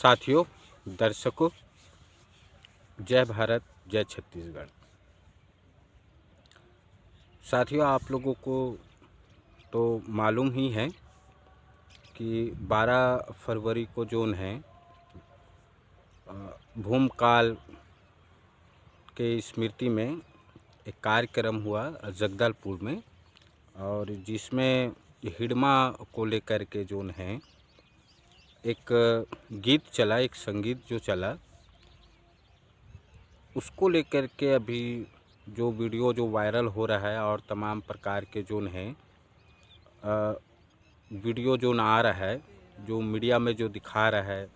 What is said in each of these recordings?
साथियों, दर्शकों, जय भारत, जय छत्तीसगढ़। साथियों, आप लोगों को तो मालूम ही है कि 12 फरवरी को जोन है भूमकाल के स्मृति में एक कार्यक्रम हुआ जगदलपुर में, और जिसमें हिडमा को लेकर के जोन है एक गीत चला, एक संगीत जो चला, उसको लेकर के अभी जो वीडियो जो वायरल हो रहा है और तमाम प्रकार के जोन हैं वीडियो जो आ रहा है, जो मीडिया में जो दिखा रहा है,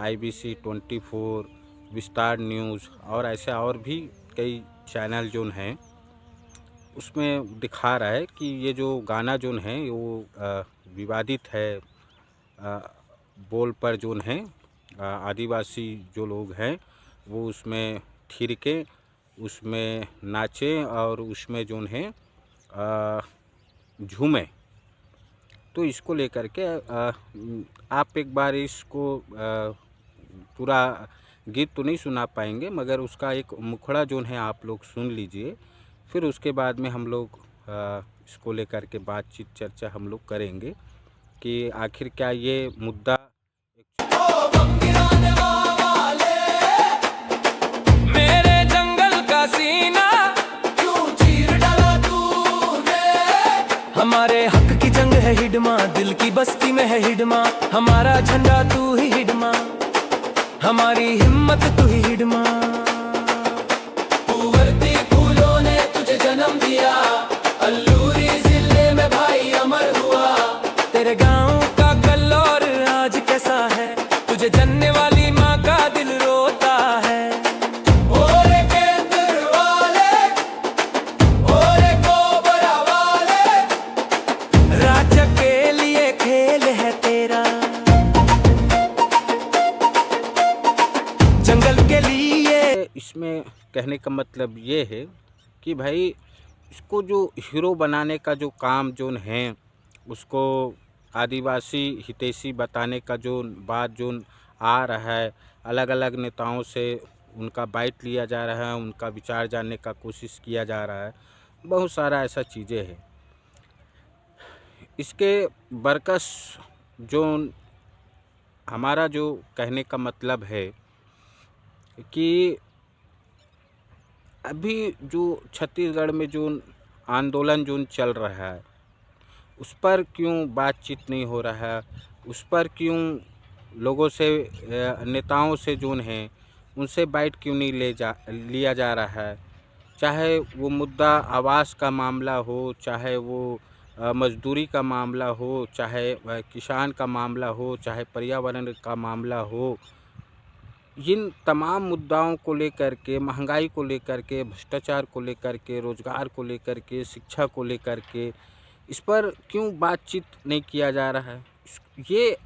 IBC 24, विस्तार न्यूज़ और ऐसे और भी कई चैनल जोन हैं, उसमें दिखा रहा है कि ये जो गाना जोन है वो विवादित है। बोल पर जोन है आदिवासी जो लोग हैं वो उसमें थिरके, उसमें नाचे और उसमें जोन है झूमे। तो इसको लेकर के आप एक बार इसको पूरा गीत तो नहीं सुना पाएंगे, मगर उसका एक मुखड़ा जोन है आप लोग सुन लीजिए। फिर उसके बाद में हम लोग इसको लेकर के बातचीत चर्चा हम लोग करेंगे कि आखिर क्या ये मुद्दा मेरे जंगल का सीना क्यों चीर डाला तूने। हमारे हक की जंग है हिडमा, दिल की बस्ती में है हिडमा, हमारा झंडा तू ही हिडमा, हमारी हिम्मत तू ही हिडमा। कुंवरती फूलों ने तुझे जन्म दिया, अल्लूरी जिले में भाई अमर हुआ। तेरे गाँव का कल और आज कैसा है, तुझे जनने वाली माँ का दिल रोता है। ओरे केंद्र वाले, ओरे कोबरा वाले, राज्य के लिए खेल है तेरा, जंगल के लिए। इसमें कहने का मतलब ये है कि भाई इसको जो हीरो बनाने का जो काम जोन है, उसको आदिवासी हितैषी बताने का जो बात जोन आ रहा है, अलग अलग नेताओं से उनका बाइट लिया जा रहा है, उनका विचार जानने का कोशिश किया जा रहा है, बहुत सारा ऐसा चीज़ें हैं। इसके बरकस जो हमारा जो कहने का मतलब है कि अभी जो छत्तीसगढ़ में जो आंदोलन जो चल रहा है, उस पर क्यों बातचीत नहीं हो रहा है, उस पर क्यों लोगों से नेताओं से जोन है उनसे बाइट क्यों नहीं लिया जा रहा है। चाहे वो मुद्दा आवास का मामला हो, चाहे वो मजदूरी का मामला हो, चाहे किसान का मामला हो, चाहे पर्यावरण का मामला हो, इन तमाम मुद्दाओं को लेकर के, महंगाई को लेकर के, भ्रष्टाचार को लेकर के, रोजगार को लेकर के, शिक्षा को लेकर के, इस पर क्यों बातचीत नहीं किया जा रहा है। ये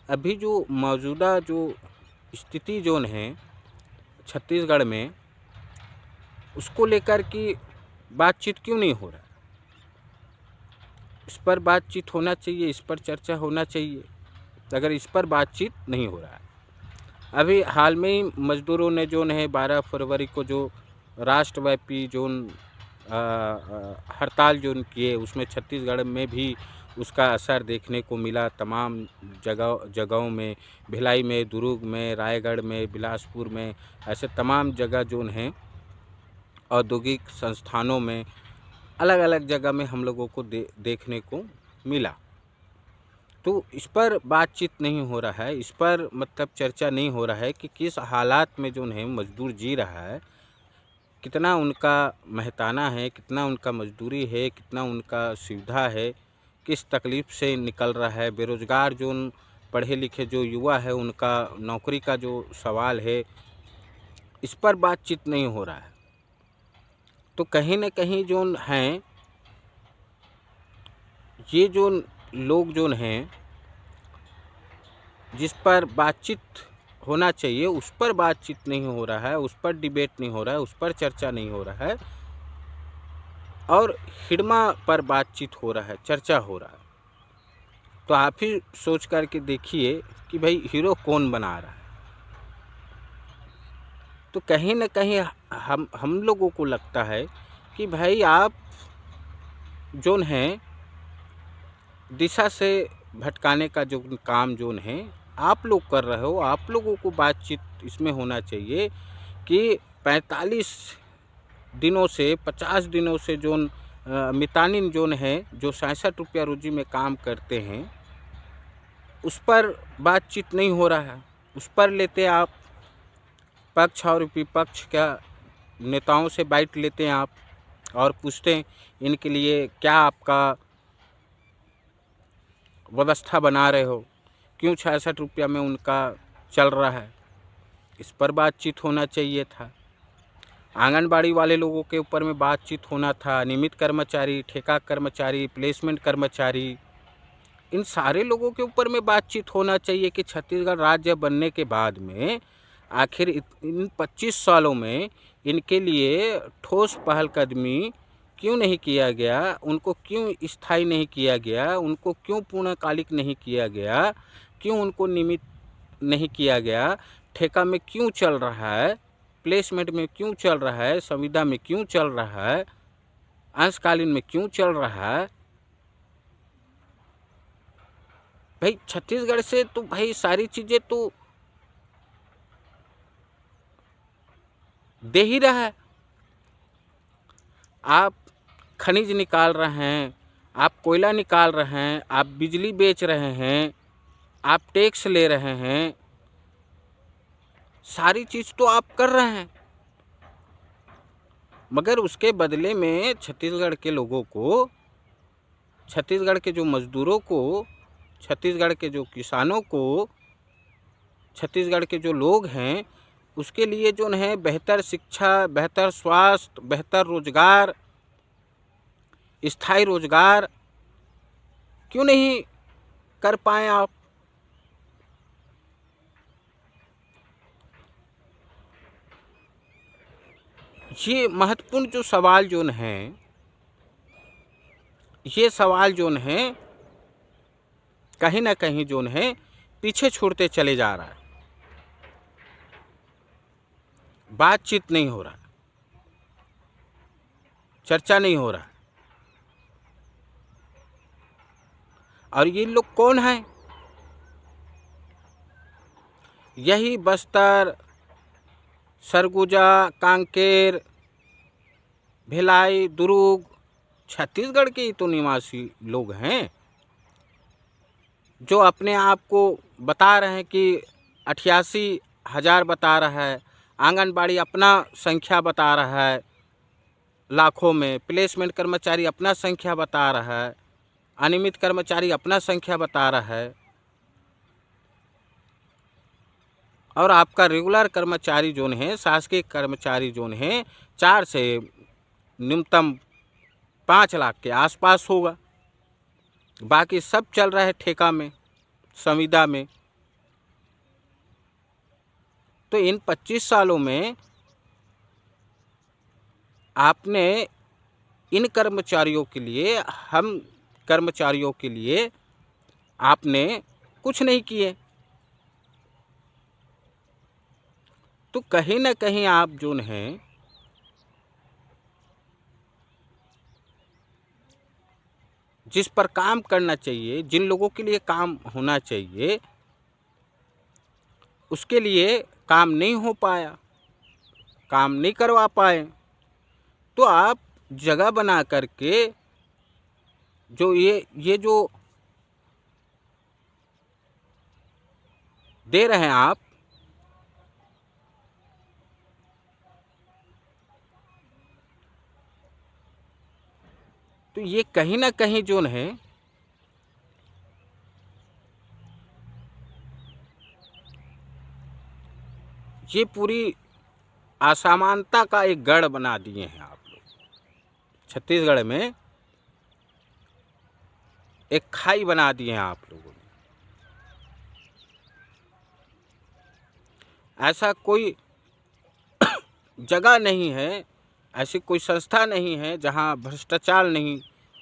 अभी जो मौजूदा जो स्थिति जोन है छत्तीसगढ़ में, उसको लेकर की बातचीत क्यों नहीं हो रहा है। इस पर बातचीत होना चाहिए, इस पर चर्चा होना चाहिए। अगर इस पर बातचीत नहीं हो रहा है, अभी हाल में ही मजदूरों ने जो है 12 फरवरी को जो राष्ट्रव्यापी जोन हड़ताल जोन किए, उसमें छत्तीसगढ़ में भी उसका असर देखने को मिला। तमाम जगहों में, भिलाई में, दुर्ग में, रायगढ़ में, बिलासपुर में, ऐसे तमाम जगह जोन हैं औद्योगिक संस्थानों में, अलग अलग जगह में हम लोगों को देखने को मिला। तो इस पर बातचीत नहीं हो रहा है, इस पर मतलब चर्चा नहीं हो रहा है कि किस हालात में जो है मजदूर जी रहा है, कितना उनका मेहनताना है, कितना उनका मजदूरी है, कितना उनका सुविधा है, किस तकलीफ़ से निकल रहा है। बेरोज़गार जो पढ़े लिखे जो युवा है, उनका नौकरी का जो सवाल है, इस पर बातचीत नहीं हो रहा है। तो कहीं न कहीं जो हैं, ये जो लोग जो हैं जिस पर बातचीत होना चाहिए, उस पर बातचीत नहीं हो रहा है, उस पर डिबेट नहीं हो रहा है, उस पर चर्चा नहीं हो रहा है, और हिडमा पर बातचीत हो रहा है, चर्चा हो रहा है। तो आप ही सोच करके देखिए कि भाई हीरो कौन बना रहा है। तो कहीं न कहीं हम लोगों को लगता है कि भाई आप जोन है दिशा से भटकाने का जो काम जोन है आप लोग कर रहे हो। आप लोगों को बातचीत इसमें होना चाहिए कि 45 दिनों से 50 दिनों से जोन मितानिन जोन है जो 67 रुपया रोजी में काम करते हैं उस पर बातचीत नहीं हो रहा है। उस पर लेते आप पक्ष और विपक्ष का नेताओं से बाइट लेते हैं आप और पूछते हैं इनके लिए क्या आपका व्यवस्था बना रहे हो, क्यों 66 रुपया में उनका चल रहा है। इस पर बातचीत होना चाहिए था। आंगनबाड़ी वाले लोगों के ऊपर में बातचीत होना था। नियमित कर्मचारी, ठेका कर्मचारी, प्लेसमेंट कर्मचारी, इन सारे लोगों के ऊपर में बातचीत होना चाहिए कि छत्तीसगढ़ राज्य बनने के बाद में आखिर इन 25 सालों में इनके लिए ठोस पहलकदमी क्यों नहीं किया गया, उनको क्यों स्थायी नहीं किया गया, उनको क्यों पूर्णकालिक नहीं किया गया, क्यों उनको नियमित नहीं किया गया, ठेका में क्यों चल रहा है, प्लेसमेंट में क्यों चल रहा है, संविदा में क्यों चल रहा है, अंशकालीन में क्यों चल रहा है। भाई छत्तीसगढ़ से तो भाई सारी चीज़ें तो दे ही रहा है। आप खनिज निकाल रहे हैं, आप कोयला निकाल रहे हैं, आप बिजली बेच रहे हैं, आप टैक्स ले रहे हैं, सारी चीज़ तो आप कर रहे हैं। मगर उसके बदले में छत्तीसगढ़ के लोगों को, छत्तीसगढ़ के जो मजदूरों को, छत्तीसगढ़ के जो किसानों को, छत्तीसगढ़ के जो लोग हैं उसके लिए जो है बेहतर शिक्षा, बेहतर स्वास्थ्य, बेहतर रोजगार, स्थायी रोजगार क्यों नहीं कर पाए आप। ये महत्वपूर्ण जो सवाल जोन है, ये सवाल जोन है कहीं ना कहीं जोन है पीछे छोड़ते चले जा रहा है। बातचीत नहीं हो रहा, चर्चा नहीं हो रहा। और ये लोग कौन हैं? यही बस्तर, सरगुजा, कांकेर, भिलाई, दुर्ग, छत्तीसगढ़ के ही तो निवासी लोग हैं जो अपने आप को बता रहे हैं कि 88,000 बता रहा है। आंगनबाड़ी अपना संख्या बता रहा है लाखों में, प्लेसमेंट कर्मचारी अपना संख्या बता रहा है, अनियमित कर्मचारी अपना संख्या बता रहा है, और आपका रेगुलर कर्मचारी जोन है, शासकीय कर्मचारी जोन है 4 से न्यूनतम 5 लाख के आसपास होगा। बाकी सब चल रहा है ठेका में, संविदा में। तो इन 25 सालों में आपने इन कर्मचारियों के लिए, हम कर्मचारियों के लिए आपने कुछ नहीं किए। तो कहीं ना कहीं आप जोन हैं जिस पर काम करना चाहिए, जिन लोगों के लिए काम होना चाहिए, उसके लिए काम नहीं हो पाया, काम नहीं करवा पाए। तो आप जगह बना करके जो ये जो दे रहे हैं आप, तो ये कहीं ना कहीं जोन है ये पूरी असमानता का एक गढ़ बना दिए हैं आप लोग। छत्तीसगढ़ में एक खाई बना दिए हैं आप लोगों ने। ऐसा कोई जगह नहीं है, ऐसी कोई संस्था नहीं है जहां भ्रष्टाचार नहीं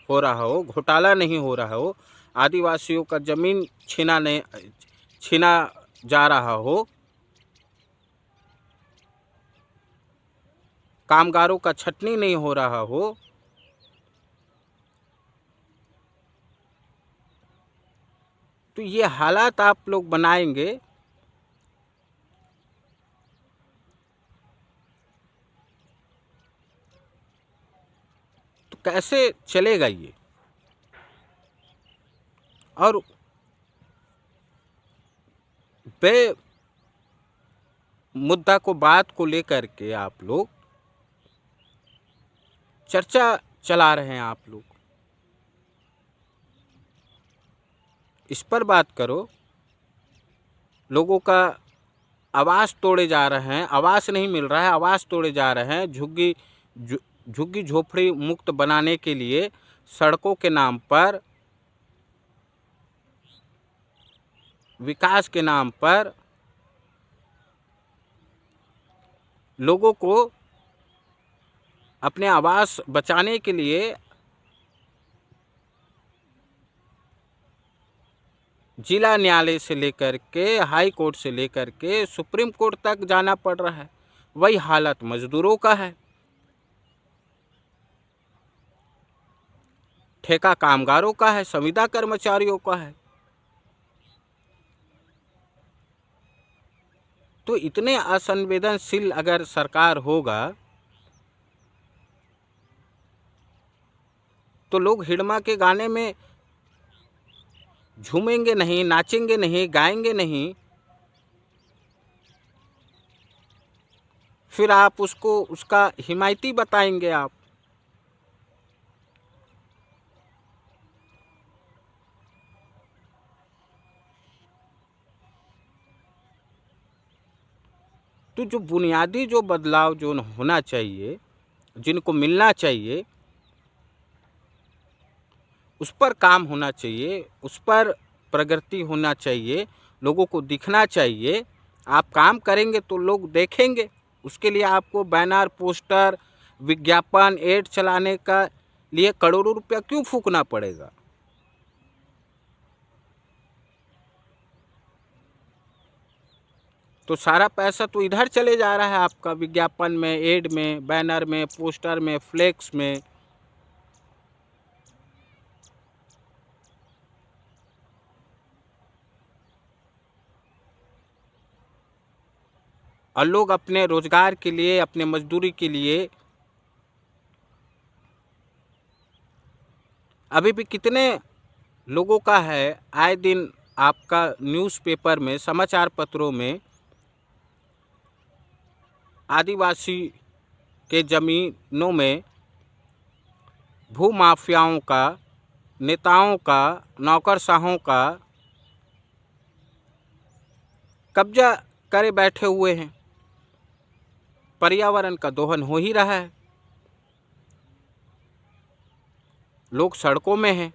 हो रहा हो, घोटाला नहीं हो रहा हो, आदिवासियों का ज़मीन छीना जा रहा हो, कामगारों का छटनी नहीं हो रहा हो, तो ये हालात आप लोग बनाएंगे तो कैसे चलेगा ये। और बे मुद्दा को, बात को लेकर के आप लोग चर्चा चला रहे हैं। आप लोग इस पर बात करो। लोगों का आवास तोड़े जा रहे हैं, आवास नहीं मिल रहा है, आवास तोड़े जा रहे हैं। झुग्गी झोपड़ी मुक्त बनाने के लिए सड़कों के नाम पर, विकास के नाम पर लोगों को अपने आवास बचाने के लिए जिला न्यायालय से लेकर के, हाई कोर्ट से लेकर के सुप्रीम कोर्ट तक जाना पड़ रहा है। वही हालत मजदूरों का है, ठेका कामगारों का है, संविदा कर्मचारियों का है। तो इतने असंवेदनशील अगर सरकार होगा तो लोग हिड़मा के गाने में झूमेंगे नहीं, नाचेंगे नहीं, गाएंगे नहीं। फिर आप उसको उसका हिमायती बताएंगे आप। तो जो बुनियादी जो बदलाव जो होना चाहिए, जिनको मिलना चाहिए, उस पर काम होना चाहिए, उस पर प्रगति होना चाहिए, लोगों को दिखना चाहिए। आप काम करेंगे तो लोग देखेंगे। उसके लिए आपको बैनर, पोस्टर, विज्ञापन, एड चलाने का लिए करोड़ों रुपया क्यों फूकना पड़ेगा। तो सारा पैसा तो इधर चले जा रहा है आपका, विज्ञापन में, एड में, बैनर में, पोस्टर में, फ्लेक्स में। और लोग अपने रोजगार के लिए, अपने मजदूरी के लिए अभी भी कितने लोगों का है, आए दिन आपका न्यूज़पेपर में, समाचार पत्रों में आदिवासी के ज़मीनों में भूमाफियाओं का, नेताओं का, नौकरशाहों का कब्जा करे बैठे हुए हैं। पर्यावरण का दोहन हो ही रहा है, लोग सड़कों में हैं।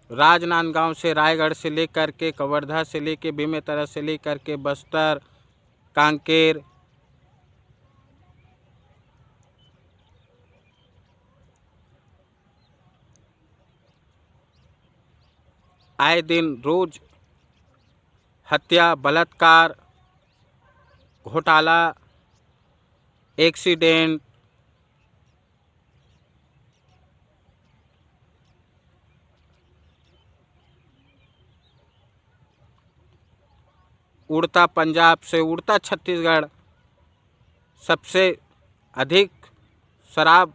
राजनांदगांव से, रायगढ़ से लेकर के, कवर्धा से लेकर, बेमेतरा से लेकर के बस्तर, कांकेर, आए दिन रोज हत्या, बलात्कार, घोटाला, एक्सीडेंट, उड़ता पंजाब से उड़ता छत्तीसगढ़, सबसे अधिक शराब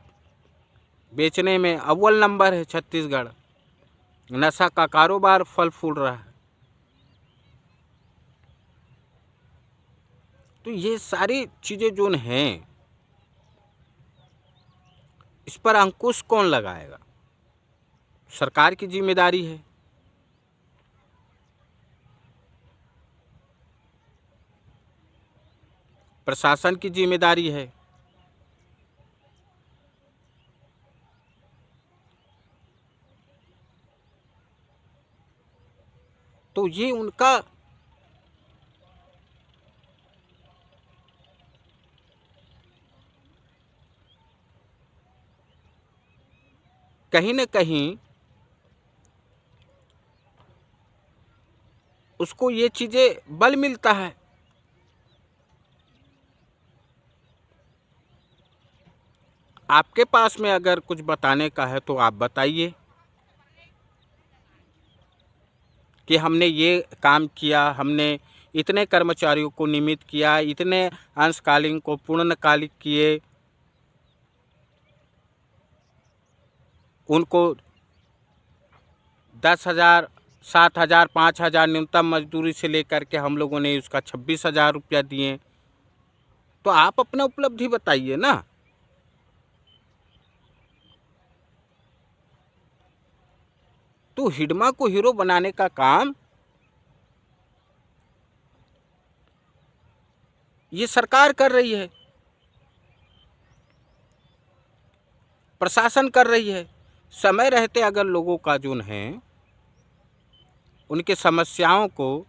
बेचने में अव्वल नंबर है छत्तीसगढ़। नशा का कारोबार फल फूल रहा है। तो ये सारी चीज़ें जो हैं, इस पर अंकुश कौन लगाएगा। सरकार की जिम्मेदारी है। प्रशासन की जिम्मेदारी है। तो ये उनका कहीं न कहीं उसको ये चीज़ें बल मिलता है। आपके पास में अगर कुछ बताने का है तो आप बताइए कि हमने ये काम किया, हमने इतने कर्मचारियों को नियमित किया, इतने अंशकालीन को पूर्णकालिक किए, उनको 10,000, 7,000, 5,000 न्यूनतम मजदूरी से लेकर के हम लोगों ने उसका 26,000 रुपया दिए। तो आप अपना उपलब्धि बताइए ना। तो हिडमा को हीरो बनाने का काम ये सरकार कर रही है, प्रशासन कर रही है। समय रहते अगर लोगों का जो है उनके समस्याओं को,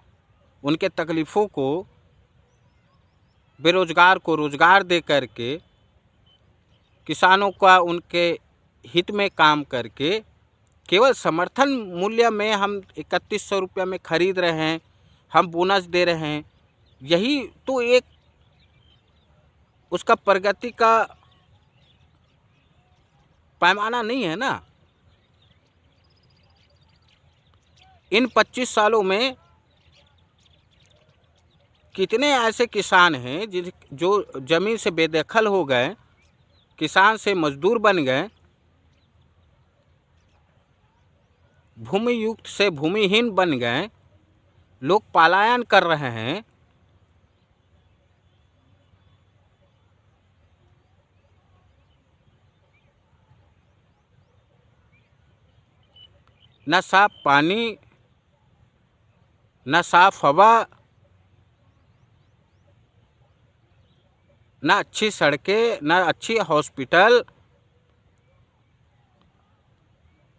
उनके तकलीफ़ों को, बेरोजगार को रोजगार दे करके, किसानों का उनके हित में काम करके, केवल समर्थन मूल्य में हम 3100 रुपये में खरीद रहे हैं, हम बोनस दे रहे हैं, यही तो एक उसका प्रगति का पैमाना नहीं है ना। इन 25 सालों में कितने ऐसे किसान हैं जो ज़मीन से बेदखल हो गए, किसान से मजदूर बन गए, भूमि युक्त से भूमिहीन बन गए, लोग पलायन कर रहे हैं। न साफ पानी, न साफ हवा, न अच्छी सड़कें, न अच्छी हॉस्पिटल,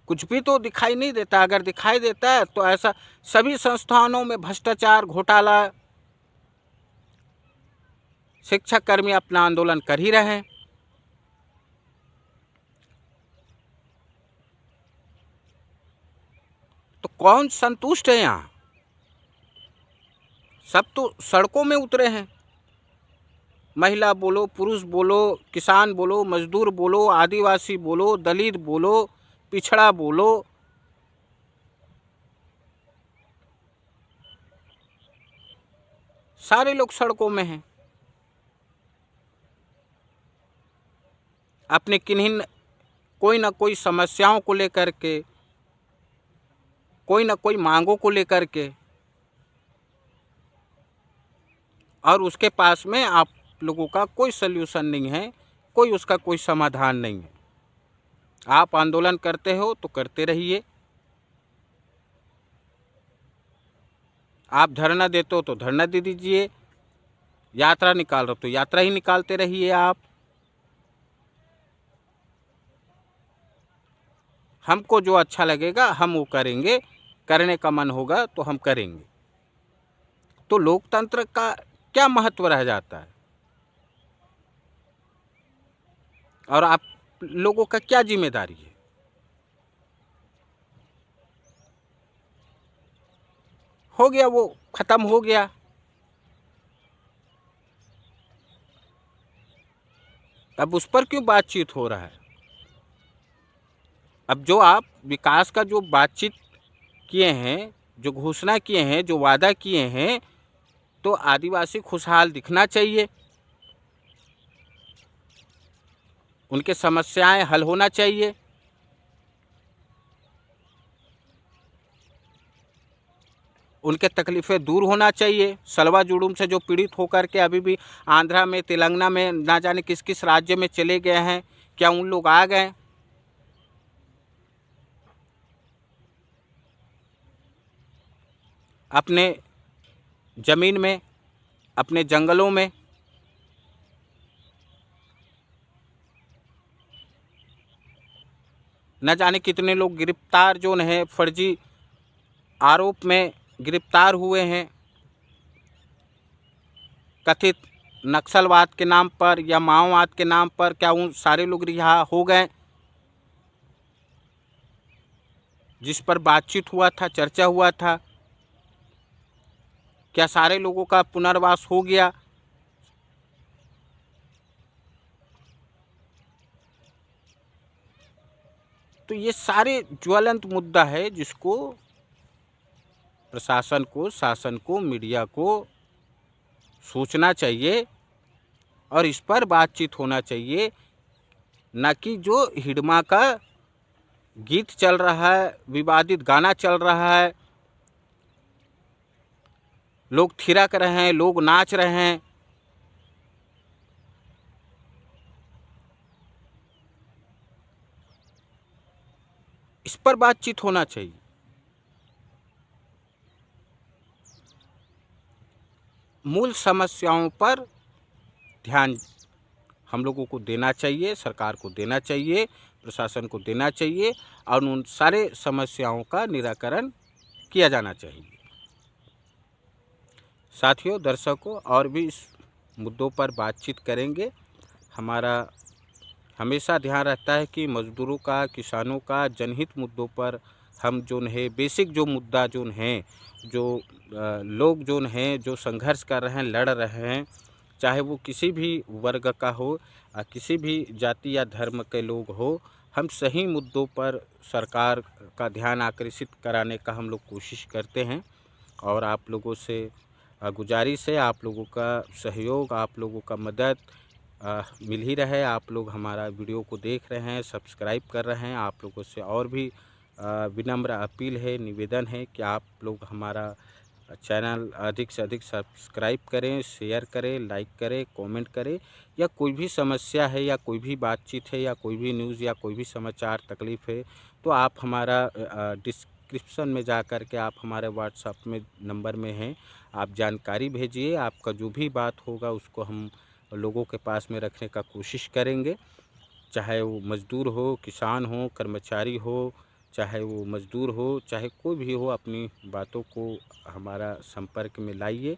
कुछ भी तो दिखाई नहीं देता। अगर दिखाई देता है तो ऐसा सभी संस्थानों में भ्रष्टाचार, घोटाला, शिक्षाकर्मी अपना आंदोलन कर ही रहे हैं। तो कौन संतुष्ट है यहाँ? सब तो सड़कों में उतरे हैं। महिला बोलो, पुरुष बोलो, किसान बोलो, मजदूर बोलो, आदिवासी बोलो, दलित बोलो, पिछड़ा बोलो, सारे लोग सड़कों में हैं। अपने किन्हीं कोई ना कोई समस्याओं को लेकर के, कोई ना कोई मांगों को लेकर के, और उसके पास में आप लोगों का कोई सल्यूशन नहीं है, कोई उसका कोई समाधान नहीं है। आप आंदोलन करते हो तो करते रहिए, आप धरना देते हो तो धरना दे दीजिए, यात्रा निकाल रहे हो तो यात्रा ही निकालते रहिए आप। हमको जो अच्छा लगेगा हम वो करेंगे, करने का मन होगा तो हम करेंगे। तो लोकतंत्र का क्या महत्व रह जाता है और आप लोगों का क्या जिम्मेदारी है? हो गया, वो खत्म हो गया। अब उस पर क्यों बातचीत हो रहा है? अब जो आप विकास का जो बातचीत किए हैं, जो घोषणा किए हैं, जो वादा किए हैं, तो आदिवासी खुशहाल दिखना चाहिए, उनके समस्याएं हल होना चाहिए। उनके तकलीफ़ें दूर होना चाहिए। सलवा जुड़ूम से जो पीड़ित होकर के अभी भी आंध्रा में, तेलंगाना में, ना जाने किस किस राज्य में चले गए हैं, क्या उन लोग आ गए? अपने ज़मीन में, अपने जंगलों में न जाने कितने लोग गिरफ्तार जो हैं, फर्जी आरोप में गिरफ्तार हुए हैं, कथित नक्सलवाद के नाम पर या माओवाद के नाम पर। क्या उन सारे लोग रिहा हो गए? जिस पर बातचीत हुआ था, चर्चा हुआ था, क्या सारे लोगों का पुनर्वास हो गया? तो ये सारे ज्वलंत मुद्दा है जिसको प्रशासन को, शासन को, मीडिया को सोचना चाहिए और इस पर बातचीत होना चाहिए, न कि जो हिडमा का गीत चल रहा है, विवादित गाना चल रहा है, लोग थिरक रहे हैं, लोग नाच रहे हैं। इस पर बातचीत होना चाहिए। मूल समस्याओं पर ध्यान हम लोगों को देना चाहिए, सरकार को देना चाहिए, प्रशासन को देना चाहिए और उन सारे समस्याओं का निराकरण किया जाना चाहिए। साथियों, दर्शकों, और भी इस मुद्दों पर बातचीत करेंगे। हमारा हमेशा ध्यान रहता है कि मज़दूरों का, किसानों का जनहित मुद्दों पर हम जो है बेसिक जो मुद्दा जो हैं, जो लोग जो हैं जो संघर्ष कर रहे हैं, लड़ रहे हैं, चाहे वो किसी भी वर्ग का हो, किसी भी जाति या धर्म के लोग हो, हम सही मुद्दों पर सरकार का ध्यान आकर्षित कराने का हम लोग कोशिश करते हैं। और आप लोगों से गुजारिश है, आप लोगों का सहयोग, आप लोगों का मदद मिल ही रहे। आप लोग हमारा वीडियो को देख रहे हैं, सब्सक्राइब कर रहे हैं। आप लोगों से और भी विनम्र अपील है, निवेदन है कि आप लोग हमारा चैनल अधिक से अधिक सब्सक्राइब करें, शेयर करें, लाइक करें, कमेंट करें। या कोई भी समस्या है या कोई भी बातचीत है या कोई भी न्यूज़ या कोई भी समाचार तकलीफ़ है तो आप हमारा डिस्क्रिप्शन में जा कर के आप हमारे व्हाट्सएप में नंबर में हैं, आप जानकारी भेजिए। आपका जो भी बात होगा उसको हम लोगों के पास में रखने का कोशिश करेंगे, चाहे वो मज़दूर हो, किसान हो, कर्मचारी हो, चाहे वो मज़दूर हो, चाहे कोई भी हो, अपनी बातों को हमारा संपर्क में लाइए,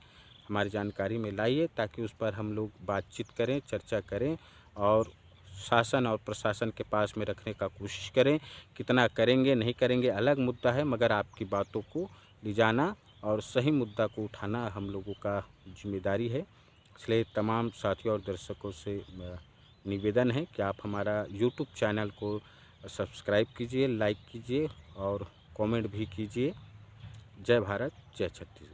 हमारी जानकारी में लाइए, ताकि उस पर हम लोग बातचीत करें, चर्चा करें और शासन और प्रशासन के पास में रखने का कोशिश करें। कितना करेंगे नहीं करेंगे अलग मुद्दा है, मगर आपकी बातों को ले जाना और सही मुद्दा को उठाना हम लोगों का जिम्मेदारी है। इसलिए तमाम साथियों और दर्शकों से निवेदन है कि आप हमारा यूट्यूब चैनल को सब्सक्राइब कीजिए, लाइक कीजिए और कमेंट भी कीजिए। जय भारत, जय छत्तीसगढ़।